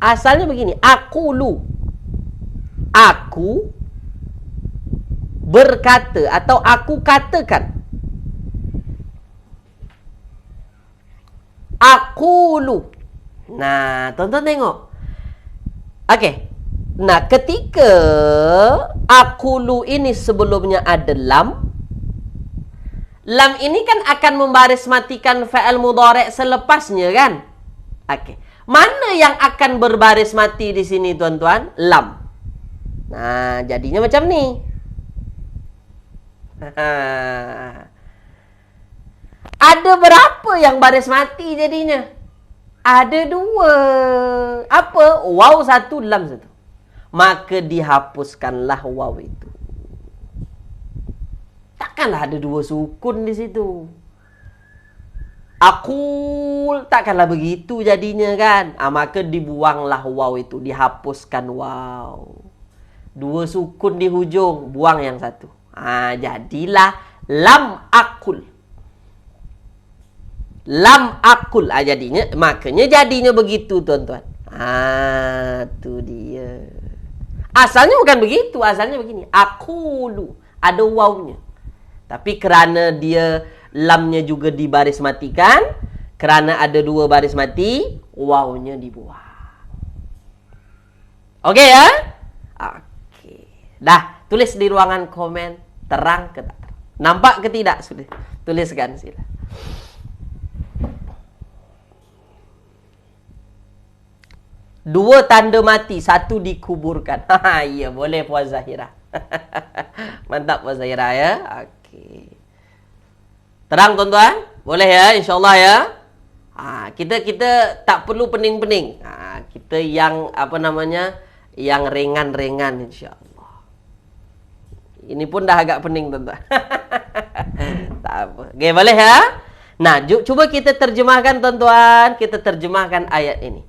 Asalnya begini, aqulu. Aku berkata atau aku katakan. Aqulu. Nah, tuan-tuan tengok. Okey. Nah, ketika aqulu ini sebelumnya ada lam. Lam ini kan akan membaris matikan fa'il mudhari' selepasnya kan? Okey. Mana yang akan berbaris mati di sini tuan-tuan? Lam. Nah, jadinya macam ni. Ada berapa yang baris mati jadinya? Ada 2. Apa? Waw 1, lam 1. Maka dihapuskanlah waw itu. Takkanlah ada 2 sukun di situ. Aqul, takkanlah begitu jadinya kan? Maka dibuanglah waw itu, dihapuskan waw. 2 sukun di hujung, buang yang 1. Jadilah lam akul. Lam akul. Makanya begitu, tuan-tuan. Tu dia. Asalnya bukan begitu. Asalnya begini. Akulu. Ada wawnya. Tapi kerana dia lamnya juga dibaris matikan, kerana ada 2 baris mati, wawnya dibuang. Okey ya? Okey. Dah, tulis di ruangan komen terang ke tak terang. Nampak ke tidak? Sudah. Tuliskan sila. Dua tanda mati, satu dikuburkan. Ya, boleh Puan Zahira. Mantap Puan Zahira ya. Okey. Terang tuan-tuan? Boleh ya, insya-Allah ya. Kita tak perlu pening-pening. Kita yang yang ringan-ringan insya-Allah. Ini pun dah agak pening tuan-tuan. Tak apa. Okey, boleh ya? Nah, cuba kita terjemahkan tuan-tuan. Kita terjemahkan ayat ini.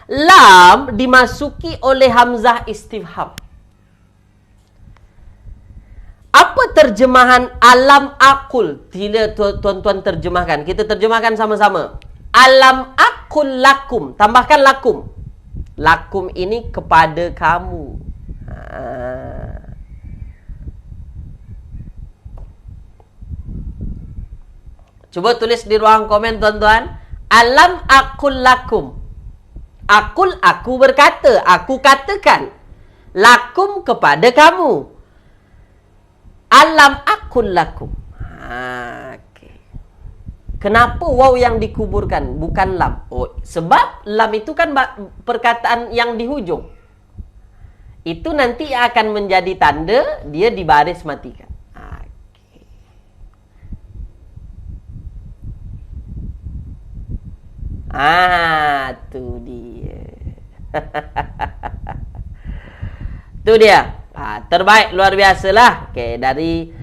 Lam dimasuki oleh hamzah istifham. Apa terjemahan alam akul? Tidak tuan-tuan terjemahkan. Kita terjemahkan sama-sama. Alam akul lakum. Tambahkan lakum. Lakum ini kepada kamu. Coba tulis di ruang komen tuan-tuan. Alam akul lakum. Akul, aku berkata. Aku katakan. Lakum, kepada kamu. Alam akul lakum. Okay. Kenapa waw yang dikuburkan? Bukan lam. Sebab lam itu kan perkataan yang di hujung. Itu nanti akan menjadi tanda dia dibaris matikan. Tu dia. Tu dia. Terbaik, luar biasalah. Okey, dari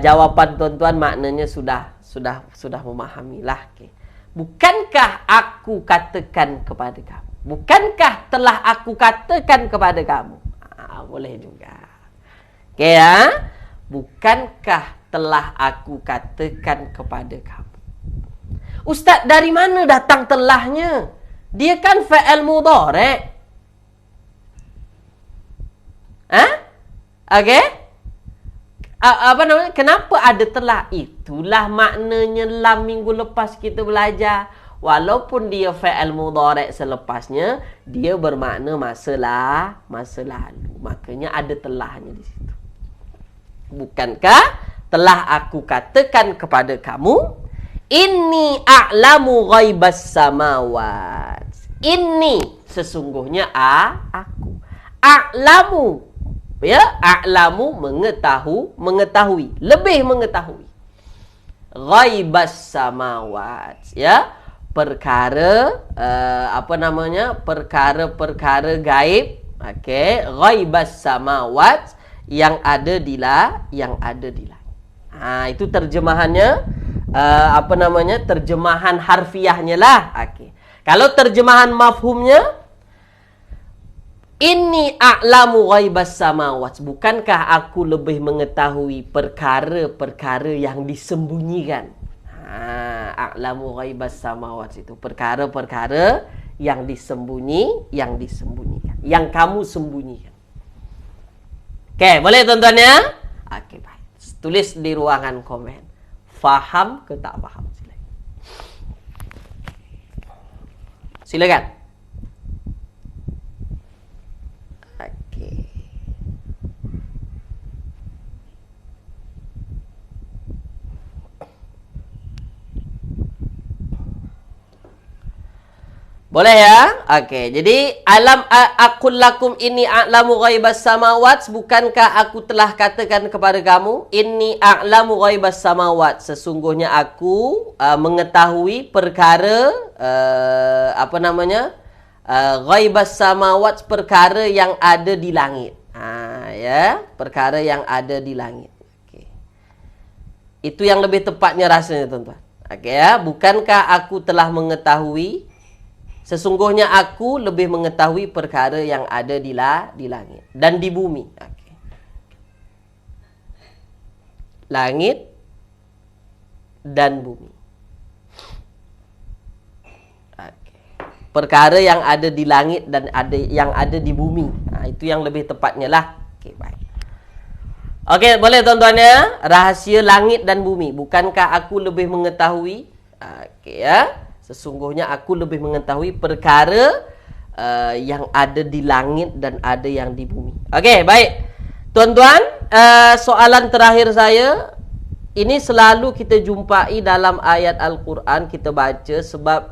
jawapan tuan-tuan maknanya sudah memahamilah. Okey. Bukankah aku katakan kepada kamu? Bukankah telah aku katakan kepada kamu? Boleh juga. Okey ya. Bukankah telah aku katakan kepada kamu? Ustaz, dari mana datang telahnya? Dia kan fa'il mudhari'. Okey? Kenapa ada telah? Itulah maknanya lam minggu lepas kita belajar. Walaupun dia fa'il mudhari' selepasnya, dia bermakna masa lalu. Makanya ada telahnya di situ. Bukankah telah aku katakan kepada kamu? Inni a'lamu ghaibas samawat. Inni, sesungguhnya aku. A'lamu, ya, a'lamu mengetahui, lebih mengetahui. Ghaibas samawat, ya, perkara perkara gaib. Okey, ghaibas samawat, yang ada di langit. Itu terjemahannya. Terjemahan harfiahnya lah. Okey. Kalau terjemahan mafhumnya, inni a'lamu ghaibas samawat. Bukankah aku lebih mengetahui perkara-perkara yang disembunyikan? A'lamu ghaibas samawat itu perkara-perkara yang disembunyikan, yang kamu sembunyikan. Okey, boleh tuan-tuan ya? Okey, baik. Tulis di ruangan komen. Faham ke tak faham? Silakan. Okey. Boleh ya? Okey. Jadi alam aqul lakum inni a'lamu ghaibas samawat. Bukankah aku telah katakan kepada kamu, inni a'lamu ghaibas samawat, sesungguhnya aku mengetahui perkara ghaibas samawat, perkara yang ada di langit. Ya, perkara yang ada di langit. Okey. Itu yang lebih tepatnya rasanya tuan-tuan. Okey ya, bukankah aku telah mengetahui, sesungguhnya aku lebih mengetahui perkara yang ada di langit dan di bumi. Okay. langit dan bumi. Perkara yang ada di langit dan yang ada di bumi. Itu yang lebih tepatnya lah. Okey, baik. Okey, boleh tuan-tuan ya. Rahsia langit dan bumi. Bukankah aku lebih mengetahui? Okey ya. Sesungguhnya aku lebih mengetahui perkara yang ada di langit dan ada yang di bumi. Okey, baik. Tuan-tuan, soalan terakhir saya. Ini selalu kita jumpai dalam ayat Al-Quran, kita baca sebab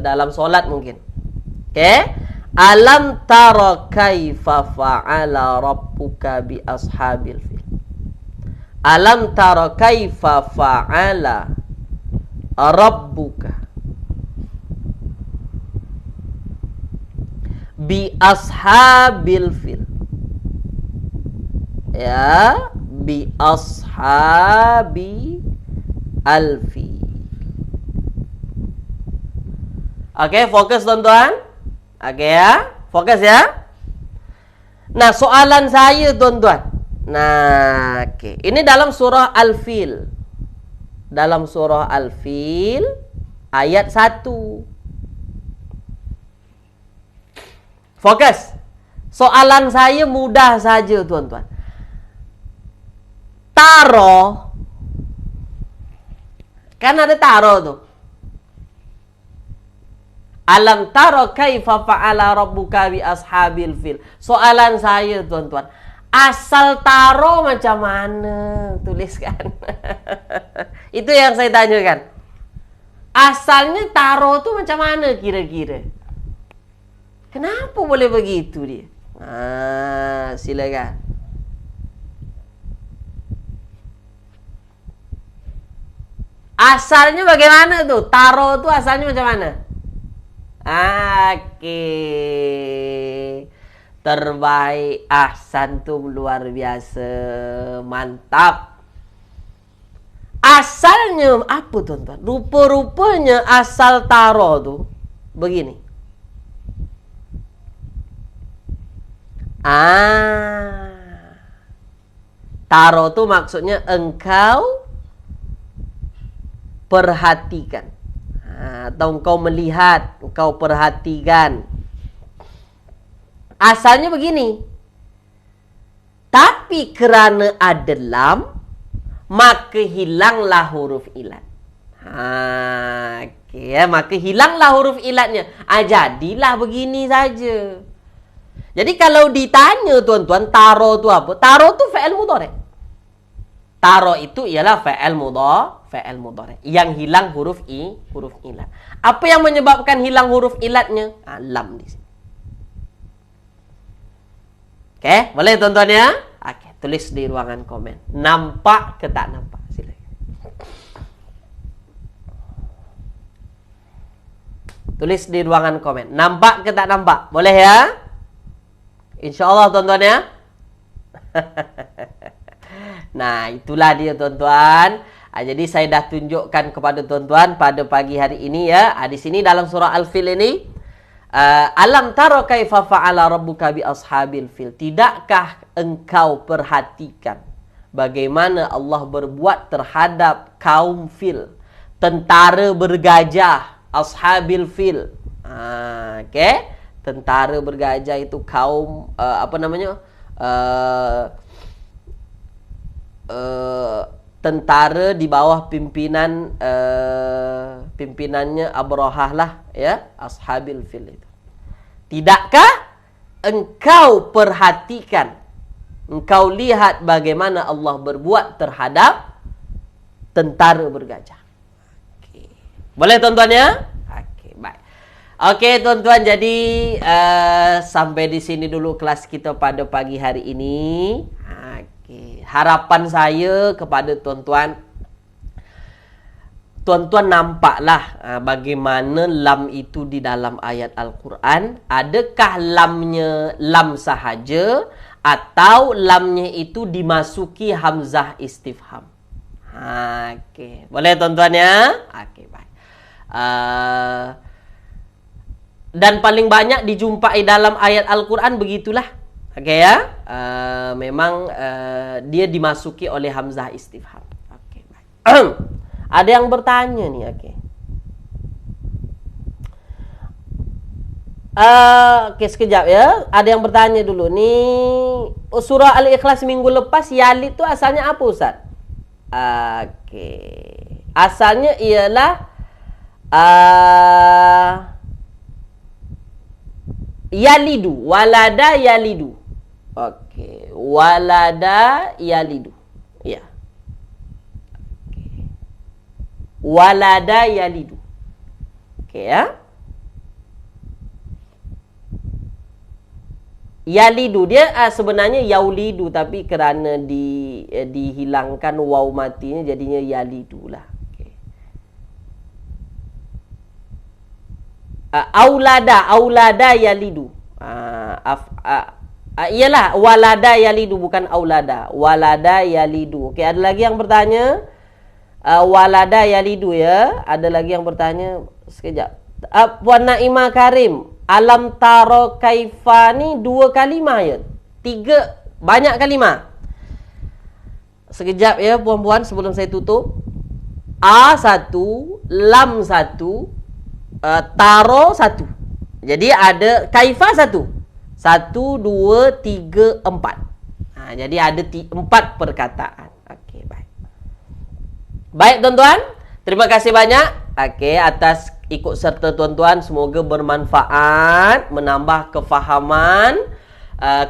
dalam solat mungkin. Okey? Alam tara kaifa fa'ala rabbuka bi ashabil fil. Alam tara kaifa fa'ala rabbuka bi ashabil fil. Ya, bi ashabi alfi. Okey, fokus tuan-tuan. Okey ya, fokus ya. Nah, soalan saya tuan-tuan. Nah, okey. Ini dalam surah Al-Fil. Dalam surah Al-Fil ayat 1. Fokus. Soalan saya mudah saja tuan-tuan. Taro, kan ada taro tu. Alam taro kaifa fa'ala rabbuka bi ashabil fil. Soalan saya tuan-tuan, asal taro macam mana? Tuliskan. Itu yang saya tanyakan. Asalnya taro tu macam mana kira-kira? Kenapa boleh begitu dia? Silakan. Asalnya bagaimana tuh? Taro tuh asalnya macam mana? Okey. Terbaik. Ahsantum, luar biasa. Mantap. Asalnya apa tuan-tuan? Rupa-rupanya asal taro tuh begini. Taro tuh maksudnya engkau perhatikan, atau engkau melihat, engkau perhatikan. Asalnya begini. Tapi kerana ada lam, maka hilanglah huruf ilat. Okay, ya, maka hilanglah huruf ilatnya. Jadilah begini saja. Jadi kalau ditanya tuan-tuan, taro tu apa? Taro tu fi'il mudhari'. Taro itu ialah fi'il mudhari' yang hilang huruf ilat. Apa yang menyebabkan hilang huruf ilatnya? Lam di sini. Okey, boleh tuan-tuan ya? Okey, tulis di ruangan komen. Nampak ke tak nampak? Silakan. Tulis di ruangan komen. Nampak ke tak nampak? Boleh ya? InsyaAllah tuan-tuan ya. Nah, itulah dia tuan-tuan. Jadi saya dah tunjukkan kepada tuan-tuan pada pagi hari ini ya. Di sini dalam surah Al-Fil ini, alam tara kaifa fa'ala rabbuka bi ashabil fil. Tidakkah engkau perhatikan bagaimana Allah berbuat terhadap kaum fil, tentara bergajah, ashabil fil. Okey, tentara bergajah itu kaum tentara di bawah pimpinannya Abrahah lah ya, ashabil fil itu. Tidakkah engkau perhatikan, engkau lihat bagaimana Allah berbuat terhadap tentara bergajah? Okey. Boleh tuan-tuan ya? Okey, baik. Okey tuan-tuan, jadi sampai di sini dulu kelas kita pada pagi hari ini. Harapan saya kepada tuan-tuan, tuan-tuan nampaklah bagaimana lam itu di dalam ayat Al-Quran. Adakah lamnya lam sahaja atau lamnya itu dimasuki hamzah istifham? Okey, boleh tuan-tuan ya? Okey, baik. Dan paling banyak dijumpai dalam ayat Al-Quran begitulah. Okey ya. Memang dia dimasuki oleh hamzah istifham. Okey, baik. Ada yang bertanya nih, okey. Okey, sekejap ya. Ada yang bertanya dulu nih. Surah Al-Ikhlas minggu lepas Yalid tu asalnya apa, Ustaz? Okey. Asalnya ialah Yalidu, walada yalidu. Okey, walada yalidu. Ya. Okey. Walada yalidu. Okey ya. Yalidu dia sebenarnya yaulidu, tapi kerana dihilangkan waw matinya jadinya yalidu lah. Okay. Aulada yalidu. Iyalah walada yalidu, bukan aulada. Walada yalidu. Okey, ada lagi yang bertanya? Walada yalidu ya. Ada lagi yang bertanya? Sekejap. Puan Naimah Karim, alam taro kaifa ni 2 kalimah ya? 3 banyak kalimah. Sekejap ya puan-puan sebelum saya tutup. A1, lam 1, taro 1. Jadi ada kaifa 1. 1, 2, 3, 4. Jadi ada 4 perkataan. Okey, baik. Baik tuan-tuan, terima kasih banyak atas ikut serta tuan-tuan. Semoga bermanfaat, menambah kefahaman.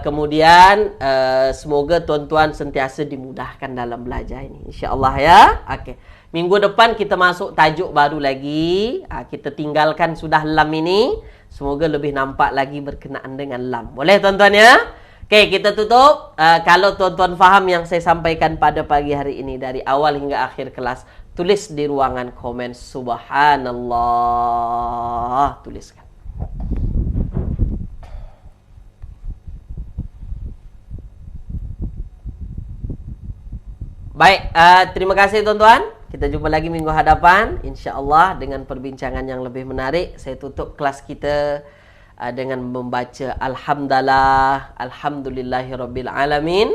Kemudian semoga tuan-tuan sentiasa dimudahkan dalam belajar ini, insya-Allah ya. Okey. Minggu depan kita masuk tajuk baru lagi. Kita tinggalkan sudah lam ini. Semoga lebih nampak lagi berkenaan dengan lam. Boleh tuan-tuan ya? Okey, kita tutup. Kalau tuan-tuan faham yang saya sampaikan pada pagi hari ini dari awal hingga akhir kelas, tulis di ruangan komen subhanallah. Tuliskan. Baik, terima kasih tuan-tuan. Kita jumpa lagi minggu hadapan, insya-Allah dengan perbincangan yang lebih menarik. Saya tutup kelas kita dengan membaca alhamdulillahirabbil alamin.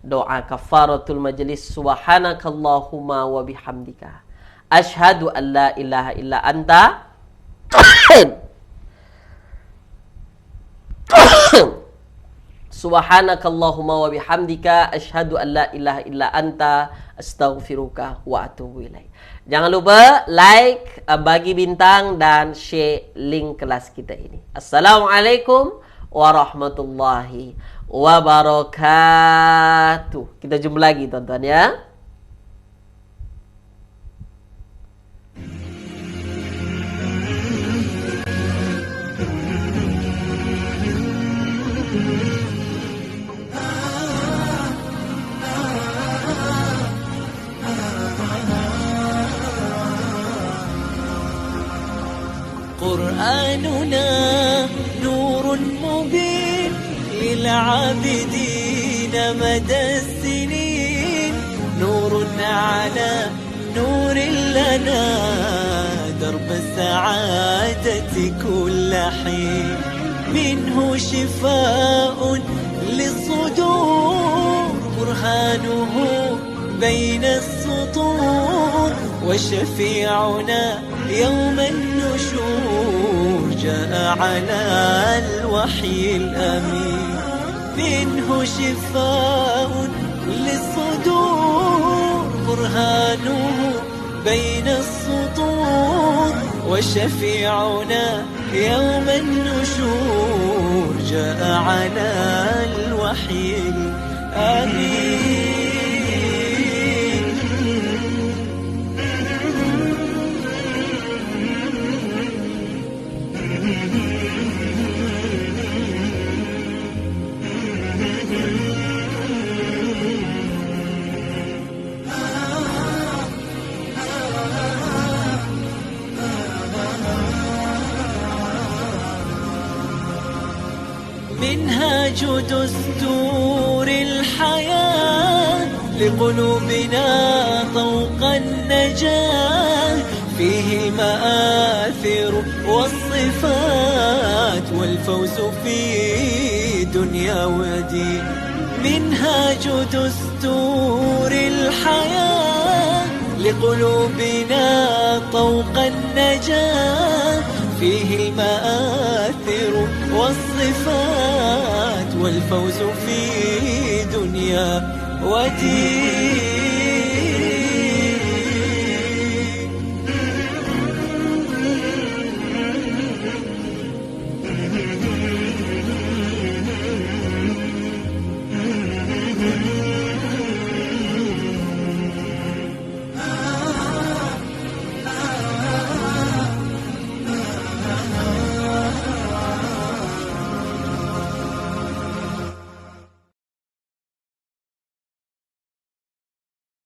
Doa kafaratul majlis, subhanakallahumma wa bihamdika asyhadu an la ilaha illa anta subhanakallahumma wa bihamdika asyhadu an la ilaha illa anta astaghfiruka wa atubu ilaik. Jangan lupa like, bagi bintang dan share link kelas kita ini. Assalamualaikum warahmatullahi wabarakatuh. Kita jumpa lagi tuan-tuan ya. قرآننا نور مبين للعابدين مدى السنين، نور على نور لنا درب السعادة كل حين، منه شفاء للصدور برهانه بين السطور، وشفيعنا يوم النشور جاء على الوحي الأمين، منه شفاء للصدور برهانه بين السطور، وشفيعنا يوم النشور جاء على الوحي الأمين. منهاج دستور الحياة لقلوبنا طوق النجاة، فيه المآثر والصفات والفوز في دنيا دنيا ودين. منهاج دستور الحياة لقلوبنا طوق النجاة، فيه المآثر والصفات والفوز في دنيا ودين.